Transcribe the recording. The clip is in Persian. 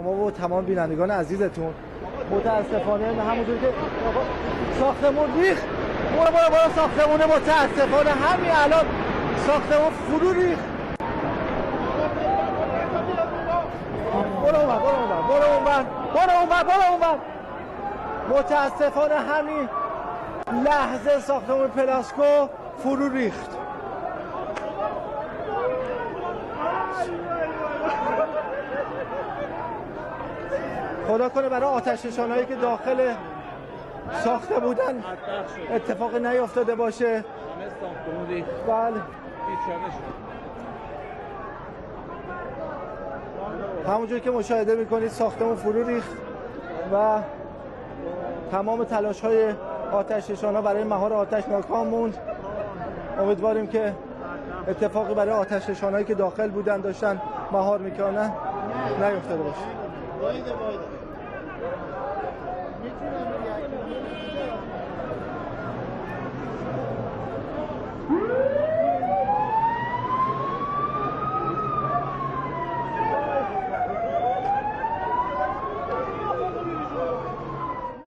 شما و تمام بینندگان عزیزتون. متاسفانه همونجوری که ساختمون ریخت، برو ساختمون متاسفانه همین الان ساختمون فرو ریخت. برو اونور. متاسفانه همین لحظه ساختمون پلاسکو فرو ریخت. خدا کنه برای آتش نشانایی که داخل ساخته بودن اتفاقی نیفتاده باشه. بله. همونجوری که مشاهده میکنید ساختمون فرو ریخت و تمام تلاش‌های آتش نشانا برای مهار آتش ناکام موند. امیدواریم که اتفاقی برای آتش نشانایی که داخل بودن داشتن مهار میکنن نیفتاده باشه.